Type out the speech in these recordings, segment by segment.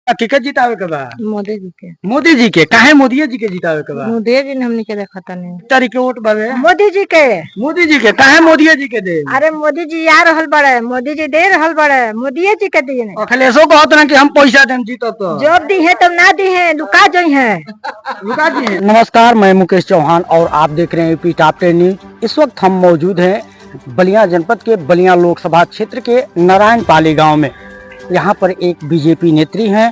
केकर जितावे के बा? मोदी जी के काहे मोदी जी के जितावे के बा? मोदी जी ने हमने के देखा था नहीं तारीख के वोट बावे मोदी जी के काहे मोदी जी के दे? अरे मोदी जी आ रहल बड़े मोदी जी दे रहल बड़े मोदी जी के दिए ने अखिलेशो कहत ना कि हम पैसा देम जीतो तो जब दी है तब ना दी है लुका जोई है नमस्कार, मैं मुकेश चौहान और आप देख रहे हैं यूपी टॉप 10 न्यूज। इस वक्त हम मौजूद हैं बलिया जनपद के बलिया लोकसभा क्षेत्र के नारायणपाली गांव में। यहाँ पर एक बीजेपी नेत्री हैं।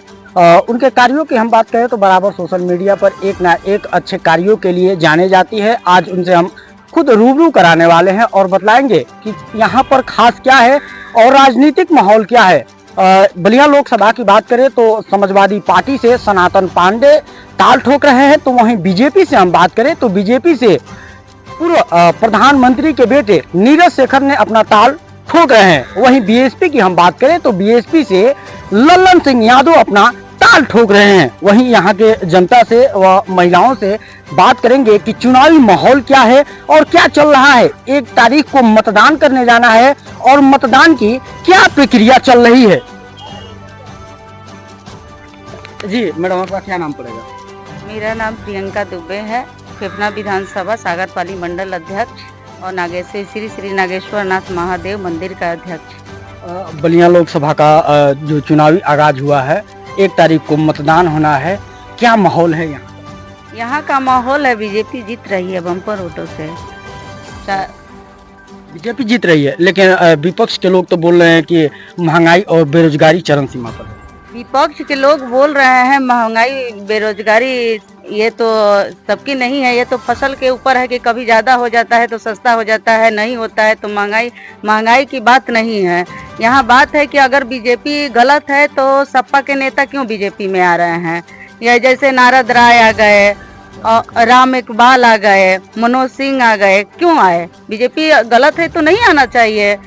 उनके कार्यों की हम बात करें तो बराबर सोशल मीडिया पर एक ना एक अच्छे कार्यों के लिए जाने जाती है। आज उनसे हम खुद रूबरू कराने वाले हैं और बतलाएंगे कि यहाँ पर खास क्या है और राजनीतिक माहौल क्या है। बलिया लोकसभा की बात करें तो समाजवादी पार्टी से सनातन पांडे ताल ठोक रहे हैं, तो वहीं बीजेपी से हम बात करें तो बीजेपी से पूर्व प्रधानमंत्री के बेटे नीरज शेखर ने अपना ताल ठोक रहे हैं। वहीं बीएसपी की हम बात करें तो बीएसपी से लल्लन सिंह यादव अपना ताल ठोक रहे हैं। वहीं यहाँ के जनता से व महिलाओं से बात करेंगे कि चुनावी माहौल क्या है और क्या चल रहा है। 1 तारीख को मतदान करने जाना है और मतदान की क्या प्रक्रिया चल रही है। जी मैडम, आपका क्या नाम पड़ेगा? मेरा नाम प्रियंका दुबे है, फेफना विधानसभा सागरपाली मंडल अध्यक्ष और नागेश्वर श्री नागेश्वर नाथ महादेव मंदिर का अध्यक्ष। बलिया लोकसभा का जो चुनावी आगाज हुआ है, 1 तारीख को मतदान होना है, क्या माहौल है यहाँ? यहाँ का माहौल है बीजेपी जीत रही है बम्पर वोटों से। बीजेपी जीत रही है, लेकिन विपक्ष के लोग तो बोल रहे हैं कि महंगाई और बेरोजगारी चरम सीमा पर है। विपक्ष के लोग बोल रहे हैं महंगाई बेरोजगारी ये तो सबकी नहीं है, ये तो फसल के ऊपर है कि कभी ज़्यादा हो जाता है तो सस्ता हो जाता है, नहीं होता है तो महंगाई की बात नहीं है। यहाँ बात है कि अगर बीजेपी गलत है तो सपा के नेता क्यों बीजेपी में आ रहे हैं। या जैसे नारद राय आ गए और राम इकबाल आ गए, मनोज सिंह आ गए, क्यों आए? बीजेपी गलत है तो नहीं आना चाहिए,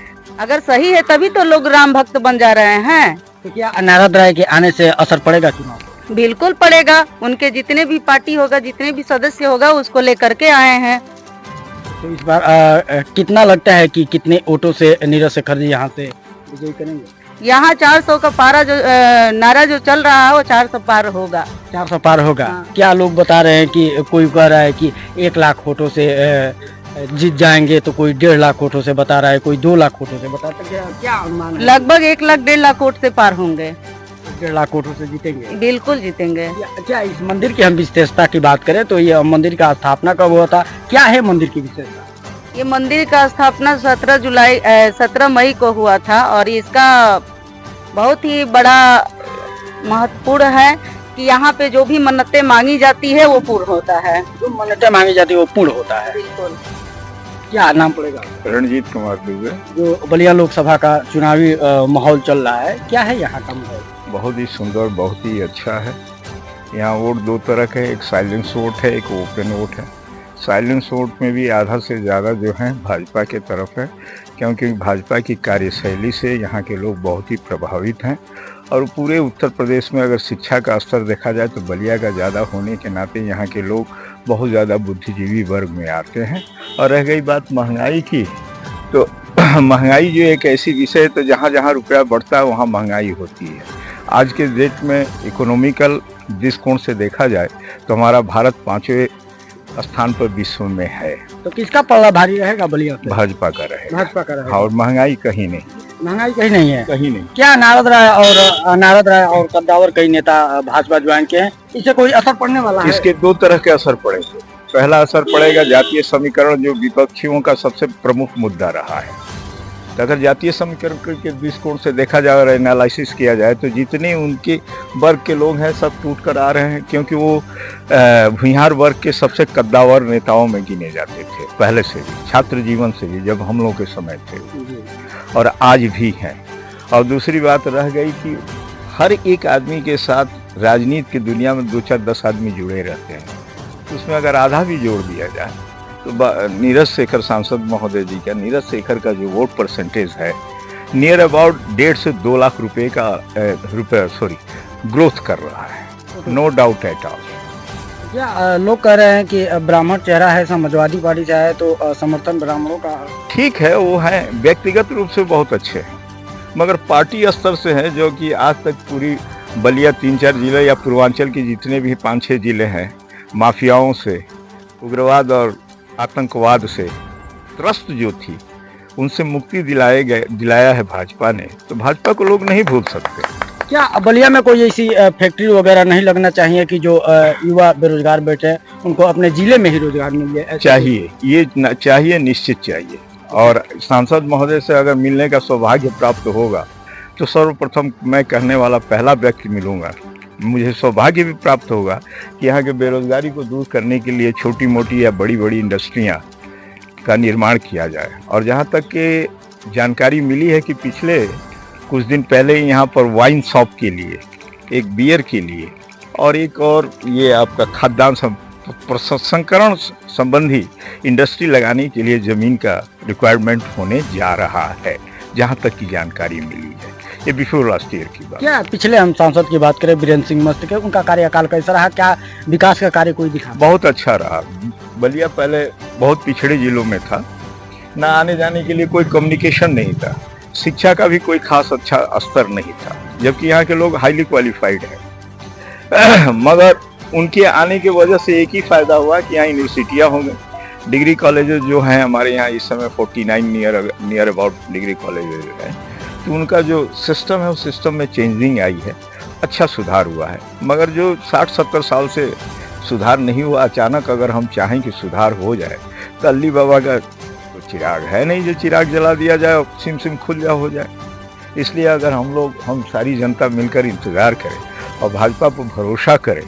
अगर सही है तभी तो लोग राम भक्त बन जा रहे हैं। तो क्या नारद राय के आने से असर पड़ेगा चुनाव? बिल्कुल पड़ेगा, उनके जितने भी पार्टी होगा, जितने भी सदस्य होगा उसको लेकर के आए हैं। तो इस बार कितना लगता है कि कितने वोटों से नीरज शेखर जी यहाँ से विजयी करेंगे? यहाँ 400 का पारा जो नारा जो चल रहा है वो 400 पार होगा। 400 पार होगा। हाँ। क्या लोग बता रहे हैं कि कोई कह रहा है कि 1 लाख वोटों से जीत जाएंगे, तो कोई 1.5 लाख वोटों से बता रहा है, कोई 2 लाख वोटों से बता रहा है। क्या अनुमान है? लगभग 1 लाख 1.5 लाख वोट से पार होंगे। 1.5 लाख वोटों से जीतेंगे? बिल्कुल जीतेंगे। क्या इस मंदिर की हम विशेषता की बात करें तो ये मंदिर का स्थापना कब हुआ था, क्या है मंदिर की विशेषता? ये मंदिर का स्थापना 17 मई को हुआ था और इसका बहुत ही बड़ा महत्वपूर्ण है कि यहाँ पे जो भी मन्नतें मांगी जाती है वो पूर्ण होता है। जो मन्नतें मांगी जाती है वो पूर्ण होता है। बिल्कुल। क्या नाम पड़ेगा? रणजीत कुमार दुबे। जो बलिया लोकसभा का चुनावी माहौल चल रहा है, क्या है यहाँ का माहौल? बहुत ही सुंदर, बहुत ही अच्छा है। यहाँ वोट 2 तरह के, एक साइलेंस वोट है, एक ओपन वोट है। साइलेंस वोट में भी आधा से ज़्यादा जो है भाजपा के तरफ है, क्योंकि भाजपा की कार्यशैली से यहाँ के लोग बहुत ही प्रभावित हैं। और पूरे उत्तर प्रदेश में अगर शिक्षा का स्तर देखा जाए तो बलिया का ज़्यादा होने के नाते यहाँ के लोग बहुत ज़्यादा बुद्धिजीवी वर्ग में आते हैं। और रह गई बात महंगाई की, तो महंगाई जो एक ऐसी विषय है तो जहाँ जहाँ रुपया बढ़ता है वहाँ महंगाई होती है। आज के डेट में इकोनॉमिकल दृष्टिकोण से देखा जाए तो हमारा भारत 5वें स्थान पर विश्व में है। तो किसका पल्ला भारी रहेगा बलिया पे? भाजपा का रहेगा। भाजपा का रहेगा। और महंगाई कहीं नहीं, महंगाई कहीं नहीं है। कहीं नहीं। क्या नारद राय और कद्दावर कई नेता भाजपा ज्वाइन के हैं, इससे कोई असर पड़ने वाला है? इसके 2 तरह के असर पड़ेंगे। पहला असर पड़ेगा जातीय समीकरण, जो विपक्षियों का सबसे प्रमुख मुद्दा रहा है। तो अगर जातीय समीकरण के दृष्टिकोण से देखा जाए और एनालिसिस किया जाए तो जितने उनके वर्ग के लोग हैं सब टूट कर आ रहे हैं, क्योंकि वो भूमिहार वर्ग के सबसे कद्दावर नेताओं में गिने जाते थे पहले से भी, छात्र जीवन से भी, जब हम लोग के समय थे और आज भी हैं। और दूसरी बात रह गई कि हर एक आदमी के साथ राजनीति की दुनिया में 2, 4, 10 आदमी जुड़े रहते हैं। उसमें अगर आधा भी जोड़ दिया जाए तो नीरज शेखर सांसद महोदय जी का, नीरज शेखर का जो वोट परसेंटेज है नियर अबाउट 1.5 से 2 लाख रुपए का ग्रोथ कर रहा है, नो डाउट एट ऑल। क्या लोग कह रहे हैं कि ब्राह्मण चेहरा है, समाजवादी पार्टी से है तो समर्थन ब्राह्मणों का? ठीक है, वो है व्यक्तिगत रूप से बहुत अच्छे हैं, मगर पार्टी स्तर से है जो कि आज तक पूरी बलिया 3-4 जिले या पूर्वांचल के जितने भी 5-6 जिले हैं, माफियाओं से, उग्रवाद और आतंकवाद से त्रस्त जो थी, उनसे मुक्ति दिलाया है भाजपा ने। तो भाजपा को लोग नहीं भूल सकते। क्या बलिया में कोई ऐसी फैक्ट्री वगैरह नहीं लगना चाहिए कि जो युवा बेरोजगार बैठे हैं उनको अपने जिले में ही रोजगार मिल जाए? चाहिए, ये चाहिए, निश्चित चाहिए। और सांसद महोदय से अगर मिलने का सौभाग्य प्राप्त होगा तो सर्वप्रथम मैं कहने वाला पहला व्यक्ति मिलूंगा। मुझे सौभाग्य भी प्राप्त होगा कि यहाँ के बेरोजगारी को दूर करने के लिए छोटी मोटी या बड़ी बड़ी इंडस्ट्रियाँ का निर्माण किया जाए। और जहाँ तक कि जानकारी मिली है कि पिछले कुछ दिन पहले ही यहाँ पर वाइन शॉप के लिए, एक बियर के लिए और एक और ये आपका खाद्यान्न प्रसंस्करण संबंधी इंडस्ट्री लगाने के लिए ज़मीन का रिक्वायरमेंट होने जा रहा है, जहाँ तक की जानकारी मिली है। ये बिफोर लास्ट ईयर की बात। क्या पिछले हम सांसद की बात करें वीरेंद्र सिंह मस्त के, उनका कार्यकाल कैसा रहा? क्या विकास का कार्य कोई दिखा? बहुत अच्छा रहा। बलिया पहले बहुत पिछड़े जिलों में था, ना आने जाने के लिए कोई कम्युनिकेशन नहीं था, शिक्षा का भी कोई खास अच्छा स्तर नहीं था, जबकि यहाँ के लोग हाईली क्वालिफाइड हैं। मगर उनके आने की वजह से एक ही फायदा हुआ कि यहाँ यूनिवर्सिटियाँ हो गई, डिग्री कॉलेजेस जो हैं हमारे यहाँ इस समय 49 नियर अबाउट डिग्री कॉलेजेस हैं। तो उनका जो सिस्टम है उस सिस्टम में चेंजिंग आई है, अच्छा सुधार हुआ है। मगर जो 60-70 साल से सुधार नहीं हुआ, अचानक अगर हम चाहें कि सुधार हो जाए तो अल्ली बाबा का तो चिराग है नहीं जो चिराग जला दिया जाए और सिम सिम खुल जा हो जाए। इसलिए अगर हम सारी जनता मिलकर इंतज़ार करें और भाजपा पर भरोसा करें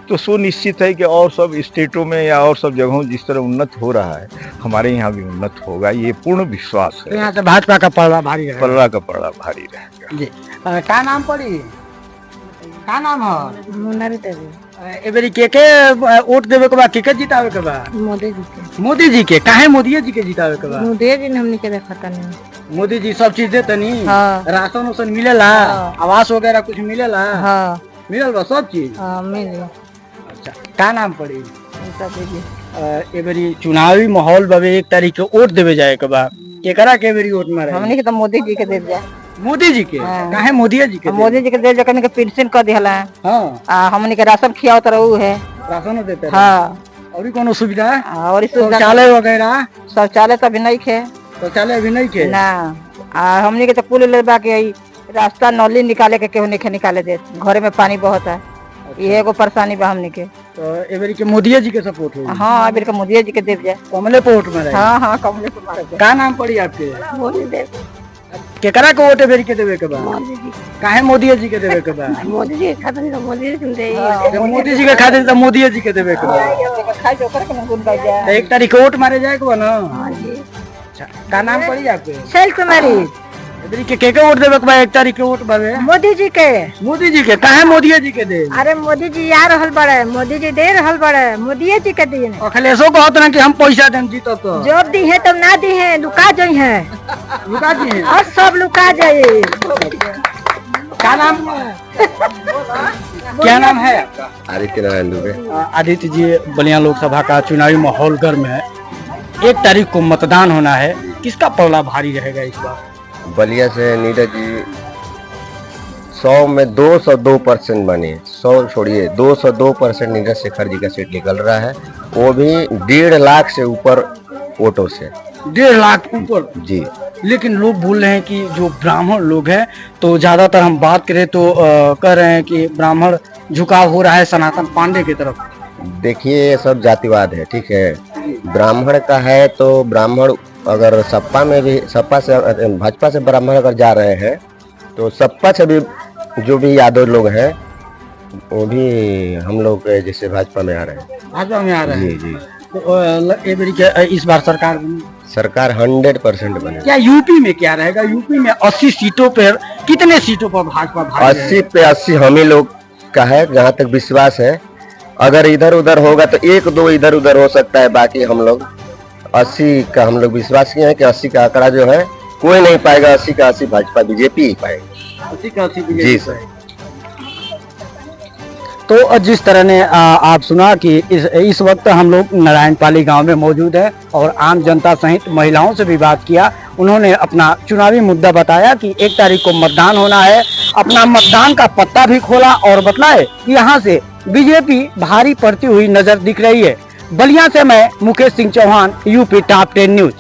तो सुनिश्चित है कि और सब स्टेटों में या और सब जगहों जिस तरह उन्नत हो रहा है, हमारे यहाँ भी उन्नत होगा, ये पूर्ण विश्वास है। यहाँ से भाजपा का पलड़ा भारी रहेगा। पलड़ा का पलड़ा भारी रहेगा। जी क्या नाम पड़ी? क्या नाम है? मुनारी देवी। एबरी के वोट देवे के बाद के जितावे के बाद? मोदी जी के। मोदी जी के? काहे मोदी जी के जितावे के बाद? मोदी जी ने हमने के देखा था नहीं। मोदी जी सब चीज देते नहीं? हाँ। राशन उसन मिलेला? आवास वगैरह कुछ मिलेला? हाँ मिलल बा सब चीज? हाँ मिले। अच्छा क्या नाम पड़ी? दीदी एबरी चुनावी माहौल बाबे 1 तारीख के वोट देवे जाए के बाद केकरा के एबरी वोट मारे? हमने के तो मोदी जी के दे दिया। मोदी जी के? हाँ। काहे मोदी जी के? मोदी जी के दे जकन के पेंशन कर दिहला। हाँ हमने के राशन खियाओ तो रहू है। राशन देते? हाँ। और कोनो सुविधा? और शौचालय वगैरह? शौचालय तो अभी नहीं खे। शौचालय अभी नहीं खे ना। हमने के तो पुल लेबा के रास्ता नली निकाले के केहू नहीं निकाले दे, घरे में पानी बहुत है। ये एगो परेशानी बा हमने के। तो एबरी के मोदी जी के सपोर्ट हो? हाँ एबरी के मोदी जी के देव जाए। कमले पे वोट मारे? हाँ हाँ कमले पे मारे। का नाम पड़ी आपके? मोदी देव। केकरा के वोट एबरी के देवे के बाद? काहे मोदी जी के देवे के बाद? मोदी जी के खातिर तो मोदी जी दे। मोदी जी के खातिर तो मोदी जी के देवे के बाद? खाई जो कर के गुन कर जाए। तो 1 तारीख को वोट मारे जाए को ना? हां जी। अच्छा का नाम पड़ी आपके? शैल कुमारी। एबरी के वोट देवे के बाद 1 तारीख के वोट बावे? मोदी जी के। मोदी जी के? काहे मोदी जी के दे? अरे मोदी जी आ रहल बड़े, मोदी जी दे रहल बड़े, मोदी जी के दिए। अखिलेशो कहत ना कि हम पैसा देम जीतो तो। जब दी है तब ना दी है, लुका जाई है। लुका जी हैं? और सब लुका जाए। क्या नाम? क्या नाम है आपका? आदित्य नारायण दुबे। आदित्य जी, बलिया लोकसभा का चुनावी माहौल गर्म है, 1 तारीख को मतदान होना है, किसका पलड़ा भारी रहेगा इस बार? बलिया से नीरज जी 100 में 202% बने, 100 छोड़िए 202% नीरज शेखर जी का सीट निकल रहा है, वो भी 1.5 लाख से ऊपर वोटों से। 1.5 लाख ऊपर? जी। लेकिन लोग बोल रहे हैं कि जो ब्राह्मण लोग हैं, तो ज्यादातर हम बात करें तो कह रहे हैं कि ब्राह्मण झुकाव हो रहा है सनातन पांडे की तरफ। देखिए ये सब जातिवाद है, ठीक है। ब्राह्मण का है तो ब्राह्मण अगर सपा में भी, सपा से भाजपा से ब्राह्मण अगर जा रहे हैं तो सपा से भी जो भी यादव लोग हैं वो भी हम लोग जैसे भाजपा में आ रहे हैं। भाजपा में आ रहे हैं? जी जी। तो इस बार सरकार बनी? सरकार 100% बने। क्या यूपी में क्या रहेगा? यूपी में 80 सीटों पर कितने सीटों पर भाजपा भारी 80 पे 80 हम ही लोग का है, जहाँ तक विश्वास है। अगर इधर उधर होगा तो 1-2 इधर उधर हो सकता है, बाकी हम लोग 80 का हम लोग विश्वास किए हैं कि 80 का आंकड़ा जो है कोई नहीं पाएगा। 80 का 80 भाजपा बीजेपी ही पाएगी। 80 का 80 जी सर। तो जिस तरह ने आप सुना कि इस वक्त हम लोग नारायण पाली गांव में मौजूद है और आम जनता सहित महिलाओं से भी बात किया उन्होंने अपना चुनावी मुद्दा बताया कि 1 तारीख को मतदान होना है। अपना मतदान का पत्ता भी खोला और बतलाए कि यहाँ से बीजेपी भारी पड़ती हुई नजर दिख रही है। बलिया से मैं Mukesh Singh Chauhan, UP top 10 news.